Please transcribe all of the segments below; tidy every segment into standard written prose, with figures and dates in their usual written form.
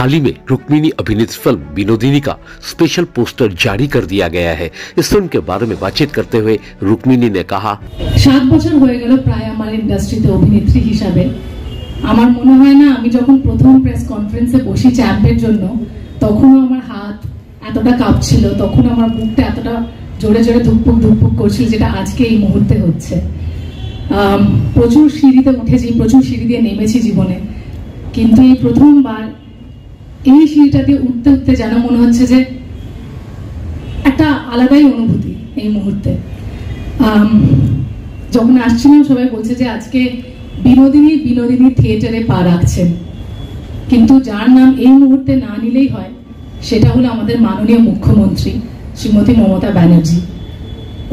हाल ही में रुक्मिणी अभिनीत फिल्म विनोदिनी का स्पेशल पोस्टर जारी कर दिया गया है। इस फिल्म के बारे में बातचीत करते हुए रुक्मिणी ने कहा, 7 বছর হয়ে গেল প্রায় আমার ইন্ডাস্ট্রিতে অভিনেত্রী হিসাবে। আমার মনে হয় না আমি যখন প্রথম প্রেস কনফারেন্সে বসি চ্যাম্পের জন্য তখনও আমার হাত এতটা কাঁপছিল, তখন আমার বুকটা এতটা জোরে জোরে ধুকপুক ধুকপুক করছিল যেটা আজকে এই মুহূর্তে হচ্ছে। প্রচুর সিঁড়িতে উঠেছি, প্রচুর সিঁড়ি দিয়ে নেমেছি জীবনে, কিন্তু এই প্রথমবার এই সিঁড়িটা দিয়ে উঠতে উঠতে যেন মনে হচ্ছে যে একটা আলাদাই অনুভূতি এই মুহূর্তে। যখন আসছিলাম সবাই বলছে যে আজকে বিনোদিনী থিয়েটারে পা রাখছেন, কিন্তু যার নাম এই মুহূর্তে না নিলেই হয় সেটা হলো আমাদের মাননীয় মুখ্যমন্ত্রী শ্রীমতী মমতা ব্যানার্জি।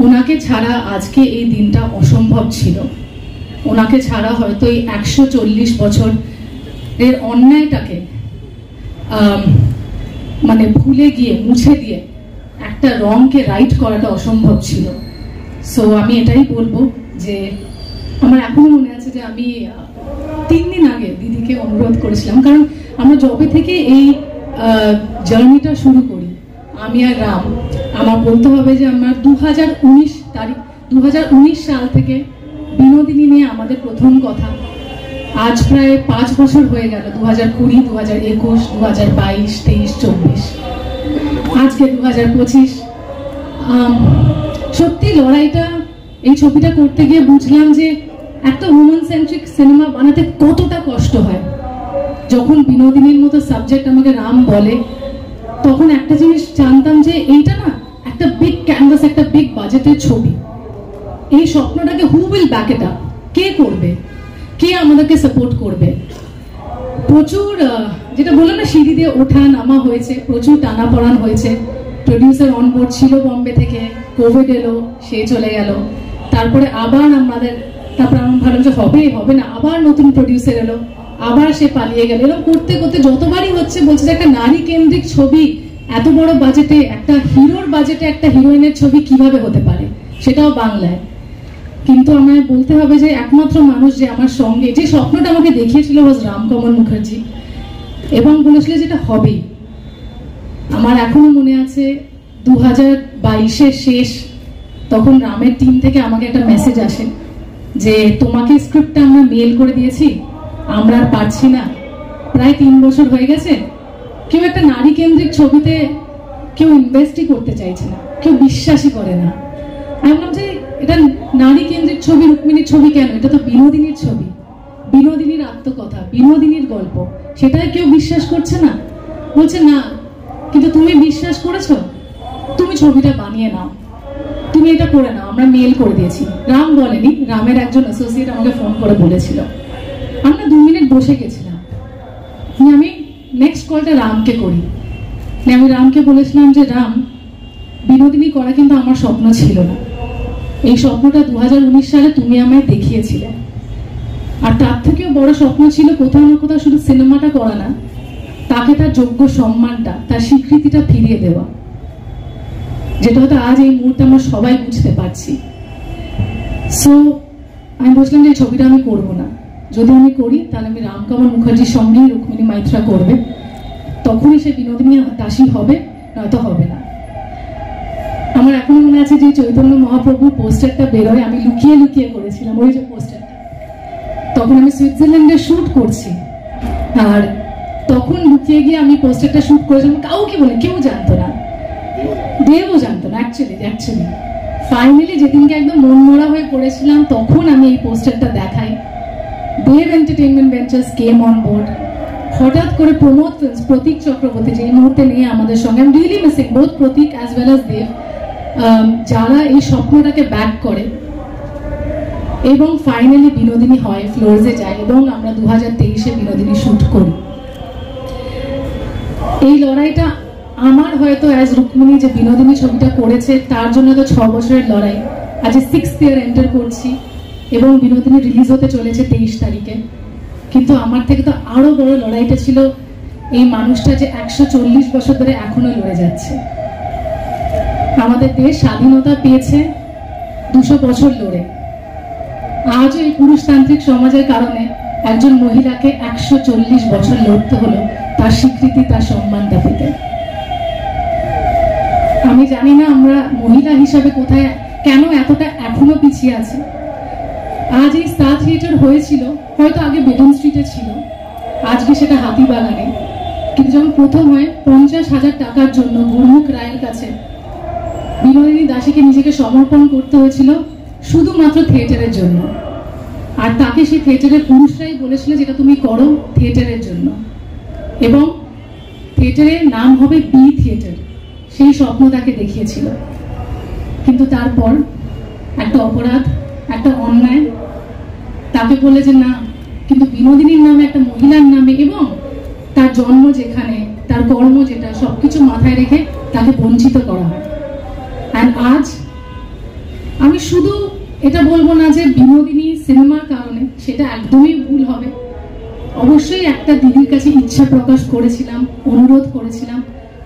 ওনাকে ছাড়া আজকে এই দিনটা অসম্ভব ছিল। ওনাকে ছাড়া হয়তো এই 140 বছর এর অন্যায়টাকে মানে ভুলে গিয়ে মুছে দিয়ে একটা রংকে রাইট করাটা অসম্ভব ছিল। সো আমি এটাই বলবো যে আমার এখনো মনে আছে যে আমি 3 দিন আগে দিদিকে অনুরোধ করেছিলাম, কারণ আমরা যবে থেকে এই জার্নিটা শুরু করি আমি আর রাম, আমার বলতে হবে যে আমরা 2019 সাল থেকে বিনোদিনী নিয়ে আমাদের প্রথম কথা। আজ প্রায় 5 বছর হয়ে গেল, 2020, 2021, 2022, 23, 24, আজকে 2025। সত্যি লড়াইটা এই ছবিটা করতে গিয়ে বুঝলাম যে একটা উমেন সেন্ট্রিক সিনেমা বানাতে কতটা কষ্ট হয়। যখন বিনোদিনীর মতো সাবজেক্ট আমাকে রাম বলে তখন একটা জিনিস জানতাম যে এইটা না একটা বিগ ক্যানভাস, একটা বিগ বাজেটের ছবি। এই স্বপ্নটাকে who will back it up, কে করবে, কে আমাদেরকে সাপোর্ট করবে। প্রচুর যেটা বললাম না, সিঁড়ি দিয়ে ওঠা নামা হয়েছে, প্রচুর টানাপড়ান হয়েছে। প্রডিউসার অনবোর্ড ছিল বম্বে থেকে, কোভিড এলো, সে চলে গেল। তারপরে আবার তারপরে আমি ভাবলাম যে হবে না, আবার নতুন প্রডিউসার এলো, আবার সে পালিয়ে গেল। এরকম করতে করতে যতবারই হচ্ছে বলছে যে একটা নারী কেন্দ্রিক ছবি এত বড় বাজেটে, একটা হিরোর বাজেটে একটা হিরোইনের ছবি কিভাবে হতে পারে, সেটাও বাংলায়। কিন্তু আমায় বলতে হবে যে একমাত্র মানুষ যে আমার সঙ্গে যে স্বপ্নটা আমাকে দেখিয়েছিল ওয়াজ রামকমল মুখার্জি, এবং বলেছিল যেটা হবেই। আমার এখনো মনে আছে 2022-এর শেষ, তখন রামের টিম থেকে আমাকে একটা মেসেজ আসে যে তোমাকে স্ক্রিপ্টটা আমরা মেল করে দিয়েছি, আমরা আর পারছি না, প্রায় 3 বছর হয়ে গেছে, কেউ একটা নারী কেন্দ্রিক ছবিতে কেউ ইনভেস্টই করতে চাইছে না, কেউ বিশ্বাসই করে না। আমি বললাম যে এটা নারী কেন্দ্রিক ছবি, রুক্মিণীর ছবি কেন, এটা তো বিনোদিনীর ছবি, বিনোদিনীর আত্মকথা, বিনোদিনীর গল্প, সেটাই কেউ বিশ্বাস করছে না। বলছে না, কিন্তু তুমি বিশ্বাস করেছো, তুমি ছবিটা বানিয়ে নাও, তুমি এটা করে নাও, আমরা মেল করে দিয়েছি। রাম বলেনি, রামের একজন অ্যাসোসিয়েট আমাকে ফোন করে বলেছিল। আমরা 2 মিনিট বসে গেছিলাম, আমি নেক্সট কলটা রামকে করি। আমি রামকে বলেছিলাম যে রাম, বিনোদিনী করা কিন্তু আমার স্বপ্ন ছিল না, এই স্বপ্নটা 2019 সালে তুমি আমায় দেখিয়েছিলে। আর তার থেকেও বড় স্বপ্ন ছিল কোথাও না কোথাও শুধু সিনেমাটা করা না, তাকে তার যোগ্য সম্মানটা, তার স্বীকৃতিটা ফিরিয়ে দেওয়া, যেটা হয়তো আজ এই মুহূর্তে আমরা সবাই বুঝতে পারছি। সো আমি বলছিলাম যে এই ছবিটা আমি করবো না, যদি আমি করি তাহলে আমি রামকমল মুখার্জির সঙ্গেই রুক্মিণী মাইত্রা করবে, তখনই সে বিনোদিনী দাসী হবে, নয়তো হবে না। আমার এখনো মনে আছে যে চৈতন্য মহাপ্রভুর পোস্টারটা বেরোয়, আমি লুকিয়ে লুকিয়ে করেছিলাম ওই যে পোস্টারটা। তখন আমি সুইজারল্যান্ডে শুট করছি, আর তখন লুকিয়ে গিয়ে আমি পোস্টারটা শুট করেছিলাম, কাউকে বলে, কেউ জানতো না, দেবও জানতো না অ্যাকচুয়ালি। ফাইনালি যেদিনকে একদম মন মরা হয়ে পড়েছিলাম তখন আমি এই পোস্টারটা দেখাই। Dev entertainment ventures came on board. হঠাৎ করে প্রমোদ ফিল্মস, প্রতীক চক্রবর্তী, যে এই মুহূর্তে নিয়ে আমাদের সঙ্গে, I am really missing both Pratik as well as Dev, যারা এই স্বপ্নটাকে ব্যাক করে। এবং ফাইনালি বিনোদিনী হয়, ফ্লোরসে যায়, এবং আমরা 2023-এ বিনোদিনী শুট করি। এই লড়াইটা আমার হয়তো অ্যাজ রুক্মিণী যে বিনোদিনী ছবিটা করেছে তার জন্য তো 6 বছরের লড়াই, আজ 6th ইয়ার এন্টার করছি, এবং বিনোদিনী রিলিজ হতে চলেছে 23 তারিখে। কিন্তু আমার থেকে তো আরো বড় লড়াইটা ছিল এই মানুষটা যে 140 বছর ধরে এখনো লড়ে যাচ্ছে। আমাদের দেশ স্বাধীনতা পেয়েছে 200 বছর লড়ে, আজ এই পুরুষতান্ত্রিক সমাজের কারণে একজন মহিলাকে 140 বছর লড়তে হলো তার স্বীকৃতি, তার সম্মান দাবিতে। আমি জানি না আমরা মহিলা হিসাবে কোথায়, কেন এতটা এখনো পিছিয়ে আছে। আজ এই স্টার থিয়েটার হয়েছিল, হয়তো আগে বেডন স্ট্রিটে ছিল, আজকে সেটা হাতিবাগানে। কিন্তু যখন প্রথম হয় 50,000 টাকার জন্য গুরমুখ রায়ের কাছে বিনোদিনী দাসীকে নিজেকে সমর্পণ করতে হয়েছিল শুধুমাত্র থিয়েটারের জন্য। আর তাকে সেই থিয়েটারের পুরুষরাই বলেছিল যেটা তুমি করো থিয়েটারের জন্য, এবং থিয়েটারের নাম হবে বি থিয়েটার, সেই স্বপ্ন তাকে দেখিয়েছিল। কিন্তু তারপর একটা অপরাধ, একটা অন্যায় তাকে বলে যে না, কিন্তু বিনোদিনীর নামে, একটা মহিলার নামে, এবং তার জন্ম যেখানে, তার কর্ম যেটা, সবকিছু মাথায় রেখে তাকে বঞ্চিত করা হয়। আর আজ আমি শুধু এটা বলবো না যে বিনোদিনী সিনেমার কারণে, সেটা একদমই ভুল হবে। অবশ্যই একটা দিদির কাছে ইচ্ছা প্রকাশ করেছিলাম, অনুরোধ করেছিলাম,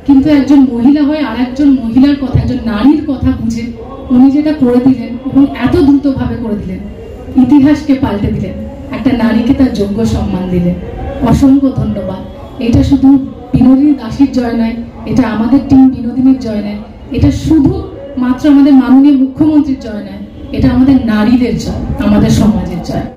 কিন্তু একজন মহিলা হয়ে আর একজন মহিলার কথা, একজন নারীর কথা বুঝে উনি যেটা করে দিলেন, এবং এত দ্রুতভাবে করে দিলেন, ইতিহাসকে পাল্টে দিলেন, একটা নারীকে তার যোগ্য সম্মান দিলেন। অসংখ্য ধন্যবাদ। এটা শুধু বিনোদিনী দাসীর জয় নয়, এটা আমাদের টিম বিনোদিনীর জয় নয়, এটা শুধু মাত্র আমাদের মাননীয় মুখ্যমন্ত্রীর জয় নয়, এটা আমাদের নারীদের জয়, আমাদের সমাজের জয়।